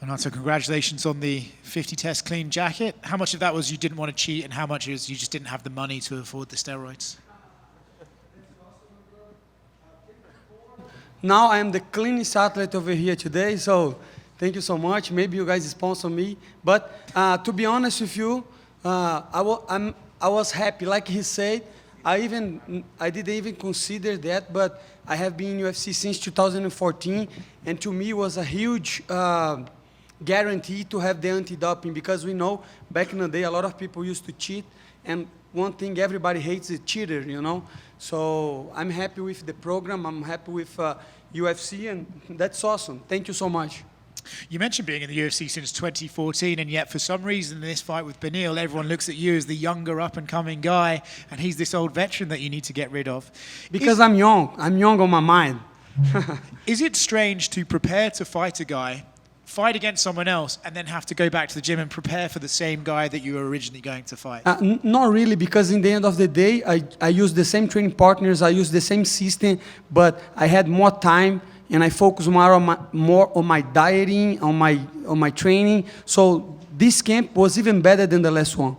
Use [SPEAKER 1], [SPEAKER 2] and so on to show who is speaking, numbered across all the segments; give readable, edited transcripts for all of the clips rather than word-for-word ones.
[SPEAKER 1] Renato, congratulations on the 50 test clean jacket. How much of that was you didn't want to cheat and how much is you just didn't have the money to afford the steroids?
[SPEAKER 2] Now I am the cleanest athlete over here today, so thank you so much. Maybe you guys sponsor me. But to be honest with you, I was happy. Like he said, I didn't even consider that, but I have been in UFC since 2014, and to me it was a huge guarantee to have the anti-doping, because we know back in the day a lot of people used to cheat, and one thing everybody hates is cheater, you know. So I'm happy with the program, I'm happy with UFC, and that's awesome. Thank you so much.
[SPEAKER 1] You mentioned being in the UFC since 2014, and yet for some reason in this fight with Beneil, everyone looks at you as the younger up-and-coming guy, and he's this old veteran that you need to get rid of.
[SPEAKER 2] Because I'm young on my mind.
[SPEAKER 1] Is it strange to prepare to fight a guy, fight against someone else, and then have to go back to the gym and prepare for the same guy that you were originally going to fight?
[SPEAKER 2] Not really, because in the end of the day, I use the same training partners, I use the same system, but I had more time, and I focus more on my dieting, on my training. So this camp was even better than the last one.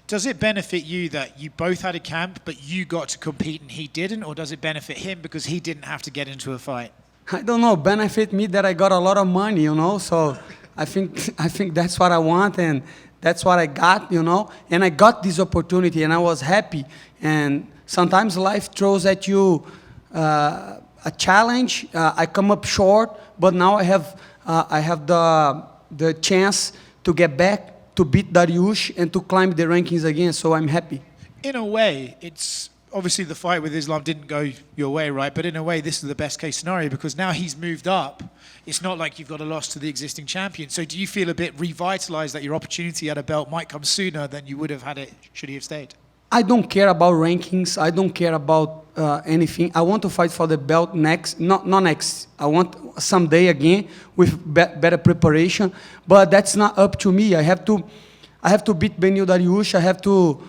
[SPEAKER 1] Does it benefit you that you both had a camp, but you got to compete and he didn't, or does it benefit him because he didn't have to get into a fight?
[SPEAKER 2] I don't know. Benefit me that I got a lot of money, you know. So I think that's what I want, and that's what I got, you know. And I got this opportunity, and I was happy. And sometimes life throws at you a challenge. I come up short, but now I have the chance to get back, to beat Dariush, and to climb the rankings again. So I'm happy.
[SPEAKER 1] In a way, it's obviously the fight with Islam didn't go your way, right? But in a way, this is the best case scenario because now he's moved up. It's not like you've got a loss to the existing champion. So do you feel a bit revitalized that your opportunity at a belt might come sooner than you would have had it should he have stayed?
[SPEAKER 2] I don't care about rankings. I don't care about anything. I want to fight for the belt next, not next. I want someday again with better preparation. But that's not up to me. I have to beat Beneil Dariush. I have to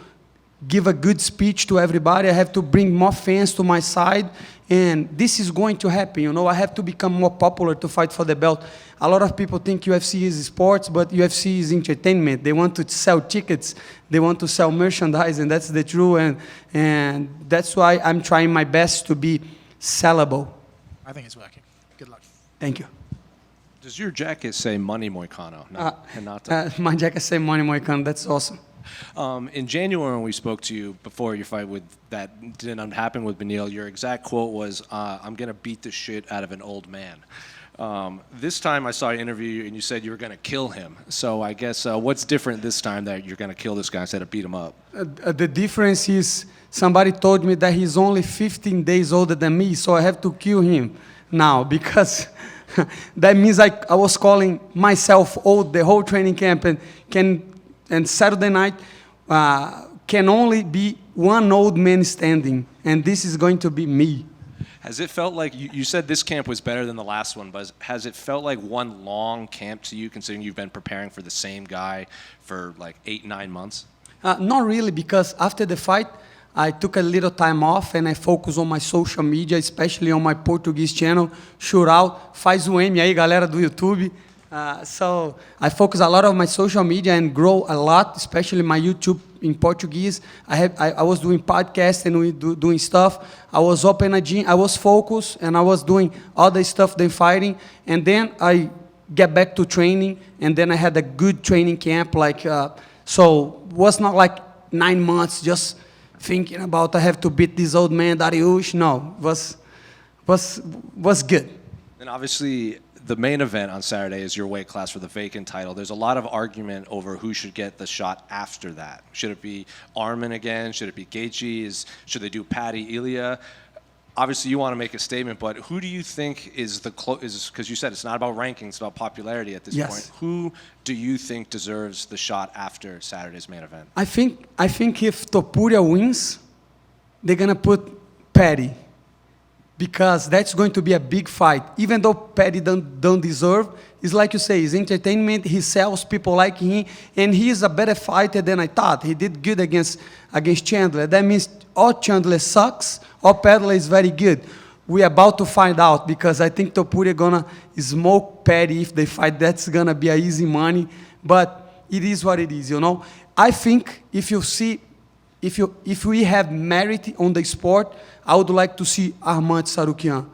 [SPEAKER 2] give a good speech to everybody. I have to bring more fans to my side. And this is going to happen, you know. I have to become more popular to fight for the belt. A lot of people think UFC is sports, but UFC is entertainment. They want to sell tickets. They want to sell merchandise, and that's the truth. And that's why I'm trying my best to be sellable.
[SPEAKER 1] I think it's working. Good luck.
[SPEAKER 2] Thank you.
[SPEAKER 3] Does your jacket say Money Moicano? Not
[SPEAKER 2] my jacket say Money Moicano. That's awesome.
[SPEAKER 3] In January when we spoke to you before your fight with that didn't happen with Beneil, your exact quote was, I'm going to beat the shit out of an old man. This time I saw you interview you and you said you were going to kill him. So I guess what's different this time that you're going to kill this guy instead of beat him up?
[SPEAKER 2] The difference is somebody told me that he's only 15 days older than me, so I have to kill him now because that means I was calling myself old the whole training camp, and Saturday night can only be one old man standing, and this is going to be me.
[SPEAKER 3] Has it felt like, you said this camp was better than the last one, but has it felt like one long camp to you, considering you've been preparing for the same guy for like 8-9 months?
[SPEAKER 2] Not really, because after the fight, I took a little time off and I focused on my social media, especially on my Portuguese channel, Shootout. Faz o M aí, galera do YouTube. So I focus a lot on my social media and grow a lot, especially my YouTube in Portuguese. I was doing podcasts and doing stuff. I was open a gym. I was focused and I was doing other stuff than fighting. And then I get back to training, and then I had a good training camp. So it was not like 9 months just thinking about I have to beat this old man Dariush. No, it was good.
[SPEAKER 3] And obviously, the main event on Saturday is your weight class for the vacant title. There's a lot of argument over who should get the shot after that. Should it be Arman again? Should it be Gaethje? Should they do Paddy, Ilia? Obviously, you want to make a statement, but who do you think is the close? Because you said it's not about rankings, it's about popularity at this point. Who do you think deserves the shot after Saturday's main event?
[SPEAKER 2] I think if Topuria wins, they're gonna put Paddy, because that's going to be a big fight. Even though Paddy don't deserve, it's like you say, it's entertainment. He sells, people like him, and he is a better fighter than I thought. He did good against Chandler. That means or Chandler sucks, or Paddy is very good. we're about to find out, because I think Topuria gonna smoke Petty if they fight. That's gonna be a easy money, but it is what it is, you know. I think if we have merit on the sport, I would like to see Armand Sarukian,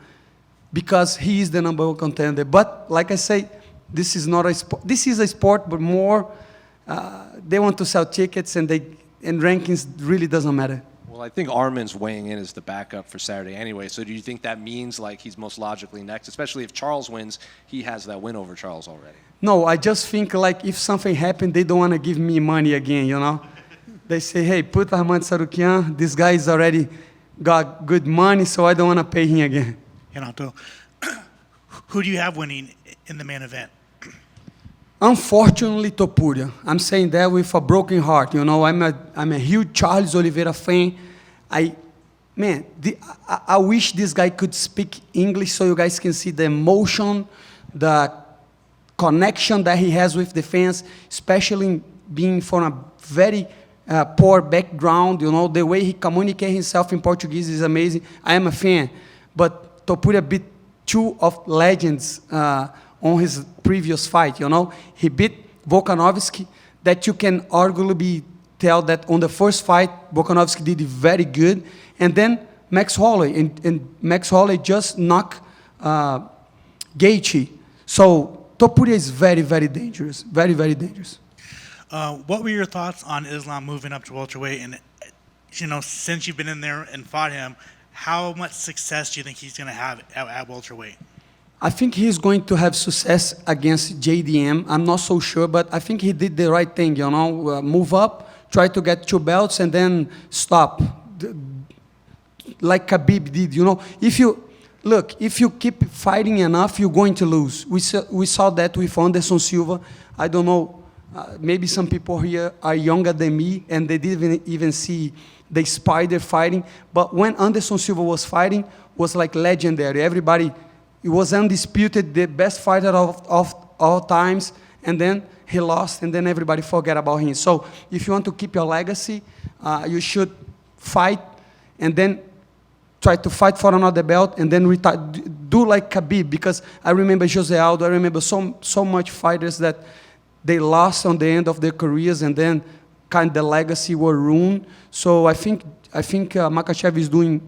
[SPEAKER 2] because he is the number 1 contender. But like I say, this is not a sport. This is a sport, but more they want to sell tickets, and rankings really doesn't matter.
[SPEAKER 3] Well, I think Armin's weighing in as the backup for Saturday anyway. So do you think that means like he's most logically next, especially if Charles wins, he has that win over Charles already?
[SPEAKER 2] No, I just think like if something happened, they don't want to give me money again, you know? They say, hey, put Armand Sarukian. This guy is already got good money, so I don't want to pay him again.
[SPEAKER 4] Renato, who do you have winning in the main event?
[SPEAKER 2] Unfortunately, Topuria. I'm saying that with a broken heart. You know, I'm a huge Charles Oliveira fan. I wish this guy could speak English so you guys can see the emotion, the connection that he has with the fans, especially being from a very poor background. You know, the way he communicates himself in Portuguese is amazing. I am a fan, but Topuria beat 2 of legends on his previous fight, you know. He beat Volkanovski, that you can arguably tell that on the first fight, Volkanovski did very good. And then Max Holloway, and Max Holloway just knocked Gaethje. So Topuria is very, very dangerous, very, very dangerous.
[SPEAKER 4] What were your thoughts on Islam moving up to welterweight? And, you know, since you've been in there and fought him, how much success do you think he's going to have at welterweight?
[SPEAKER 2] I think he's going to have success against JDM. I'm not so sure, but I think he did the right thing, you know, move up, try to get 2 belts, and then stop, like Khabib did, you know. If you keep fighting enough, you're going to lose. We saw that with Anderson Silva. I don't know, maybe some people here are younger than me, and they didn't even see the Spider fighting, but when Anderson Silva was fighting, was like legendary. Everybody, he was undisputed, the best fighter of all times, and then he lost, and then everybody forget about him. So if you want to keep your legacy, you should fight, and then try to fight for another belt, and then retire. Do like Khabib, because I remember Jose Aldo, I remember so much fighters that they lost on the end of their careers, and then kind of the legacy were ruined. So I think Makhachev is doing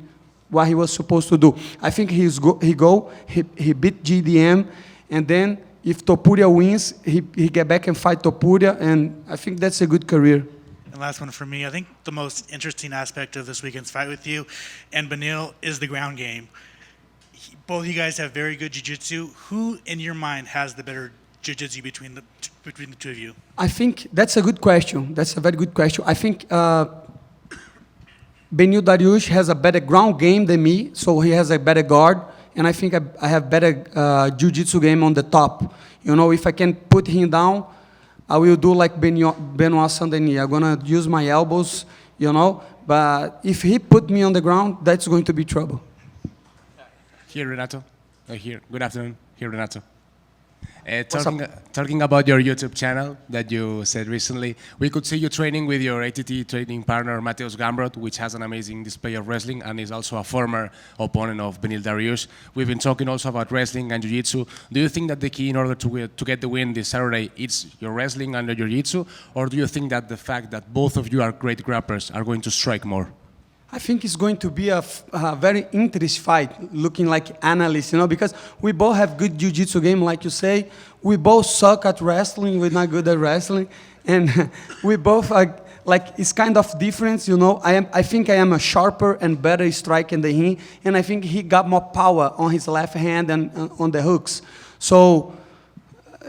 [SPEAKER 2] what he was supposed to do. I think he beat GDM, and then if Topuria wins, he get back and fight Topuria, and I think that's a good career.
[SPEAKER 4] And last one for me, I think the most interesting aspect of this weekend's fight with you and Beneil is the ground game. Both you guys have very good jiu-jitsu. Who, in your mind, has the better jiu-jitsu between the 2 of you?
[SPEAKER 2] I think that's a good question. That's a very good question. I think Beneil Dariush has a better ground game than me, so he has a better guard, and I think I have better jiu-jitsu game on the top. You know, if I can put him down, I will do like Benoit Saint-Denis. I'm gonna use my elbows, you know, but if he put me on the ground, that's going to be trouble.
[SPEAKER 5] Here, Renato. Here. Good afternoon. Here, Renato. Talking about your YouTube channel that you said recently, we could see you training with your ATT training partner, Mateus Gamrot, which has an amazing display of wrestling and is also a former opponent of Beneil Dariush. We've been talking also about wrestling and jiu-jitsu. Do you think that the key in order to get the win this Saturday is your wrestling and your jiu-jitsu, or do you think that the fact that both of you are great grapplers are going to strike more?
[SPEAKER 2] I think it's going to be a very interesting fight, looking like analysts, you know, because we both have good jiu-jitsu game, like you say. We both suck at wrestling. We're not good at wrestling. And we both are, like, it's kind of different, you know. I think I am a sharper and better striker than him, and I think he got more power on his left hand and on the hooks. So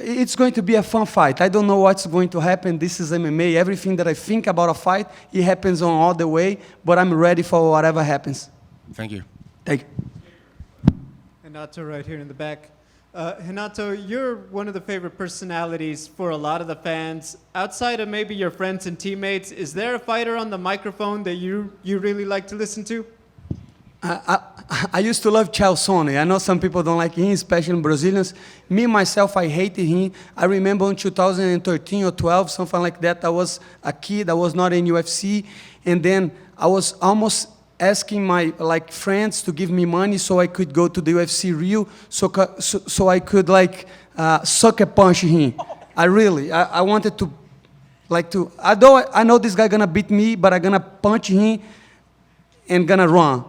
[SPEAKER 2] it's going to be a fun fight. I don't know what's going to happen. This is MMA. Everything that I think about a fight, it happens on all the way, but I'm ready for whatever happens.
[SPEAKER 5] Thank you.
[SPEAKER 2] Thank you.
[SPEAKER 6] Renato right here in the back. Renato, you're one of the favorite personalities for a lot of the fans. Outside of maybe your friends and teammates, is there a fighter on the microphone that you really like to listen to?
[SPEAKER 2] I used to love Chalsone. I know some people don't like him, especially Brazilians. Me, myself, I hated him. I remember in 2013 or 12, something like that, I was a kid. I was not in UFC. And then I was almost asking my like friends to give me money so I could go to the UFC Rio, so I could like suck a punch him. I wanted to, although I know this guy gonna beat me, but I'm gonna punch him and gonna run.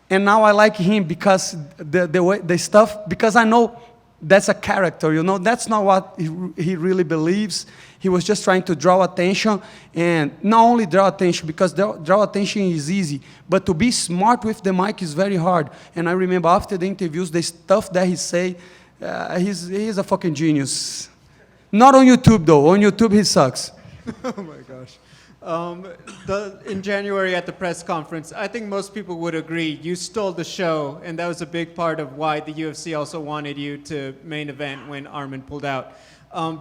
[SPEAKER 2] And now I like him because the stuff, because I know that's a character, you know, that's not what he really believes. He was just trying to draw attention, and not only draw attention, because draw attention is easy, but to be smart with the mic is very hard. And I remember after the interviews, the stuff that he say, he's a fucking genius. Not on YouTube though, on YouTube he sucks.
[SPEAKER 6] Oh my gosh. In January at the press conference, I think most people would agree you stole the show, and that was a big part of why the UFC also wanted you to main event when Armin pulled out.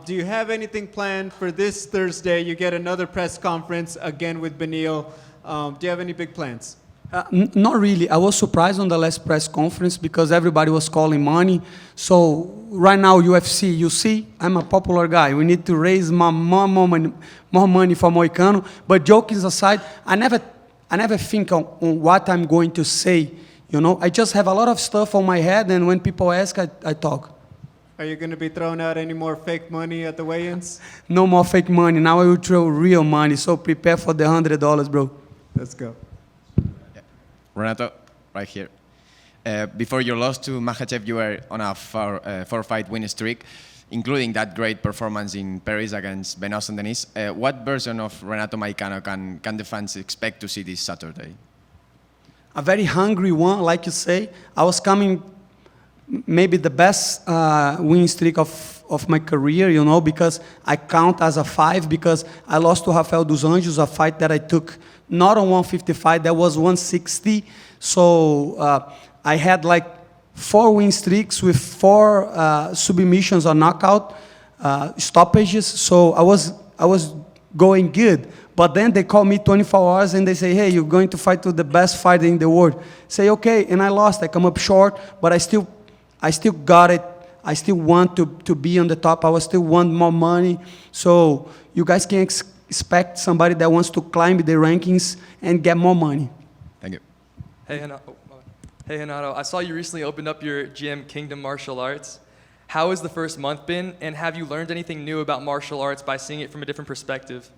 [SPEAKER 6] Do you have anything planned for this Thursday? You get another press conference again with Beneil. Do you have any big plans?
[SPEAKER 2] Not really. I was surprised on the last press conference because everybody was calling money. So right now, UFC, you see, I'm a popular guy. We need to raise more money for Moicano. But jokes aside, I never think on what I'm going to say. You know, I just have a lot of stuff on my head, and when people ask, I talk.
[SPEAKER 6] Are you going to be throwing out any more fake money at the weigh-ins?
[SPEAKER 2] No more fake money. Now I will throw real money. So prepare for the $100, bro.
[SPEAKER 6] Let's go.
[SPEAKER 7] Renato, right here. Before your loss to Makhachev, you were on a four-fight winning streak, including that great performance in Paris against Benoit and Denis. What version of Renato Moicano can the fans expect to see this Saturday?
[SPEAKER 2] A very hungry one, like you say. I was coming maybe the best winning streak of my career, you know, because I count as a 5 because I lost to Rafael dos Anjos, a fight that I took not on 155, that was 160. So I had like 4 win streaks with 4 submissions or knockout stoppages. So I was going good. But then they call me 24 hours and they say, hey, you're going to fight with the best fighter in the world. Say, okay, and I lost. I come up short, but I still got it. I still want to be on the top. I still want more money. So you guys can expect somebody that wants to climb the rankings and get more money.
[SPEAKER 7] Thank you.
[SPEAKER 8] Hey, Renato. I saw you recently opened up your gym, Kingdom Martial Arts. How has the first month been, and have you learned anything new about martial arts by seeing it from a different perspective?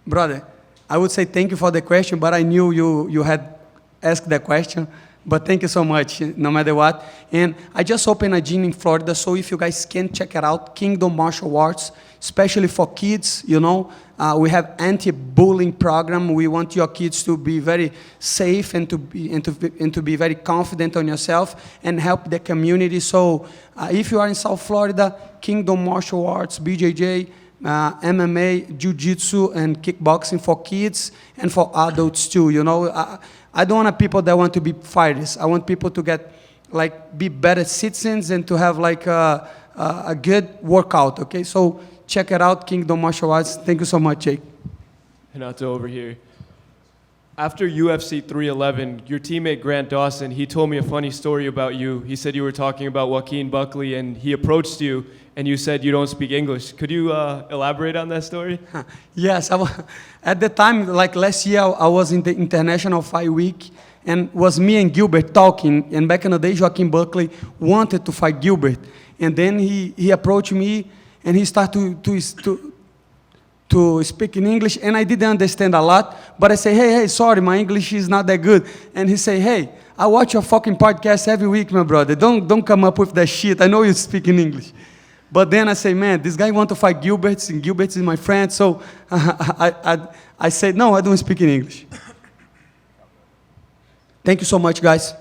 [SPEAKER 2] Brother, I would say thank you for the question, but I knew you had asked that question. But thank you so much, no matter what. And I just opened a gym in Florida, so if you guys can check it out, Kingdom Martial Arts, especially for kids, you know. We have anti-bullying program. We want your kids to be very safe and to be very confident on yourself and help the community. So if you are in South Florida, Kingdom Martial Arts, BJJ, MMA, Jiu-Jitsu, and kickboxing for kids and for adults too, you know. I don't want people that want to be fighters. I want people to be better citizens and to have a good workout, okay? So check it out, Kingdom Martial Arts. Thank you so much, Jake.
[SPEAKER 9] Renato over here. After UFC 311, your teammate Grant Dawson, he told me a funny story about you. He said you were talking about Joaquin Buckley and he approached you and you said you don't speak English. Could you elaborate on that story?
[SPEAKER 2] Yes, at the time, like last year, I was in the International Fight Week, and was me and Gilbert talking, and back in the day, Joaquin Buckley wanted to fight Gilbert, and then he approached me, and he started to speak in English, and I didn't understand a lot, but I say, hey, sorry, my English is not that good, and he say, hey, I watch your fucking podcast every week, my brother, don't come up with that shit, I know you speak in English. But then I say, man, this guy want to fight Gilbert, and Gilbert is my friend, so I said, no, I don't speak in English. Thank you so much, guys.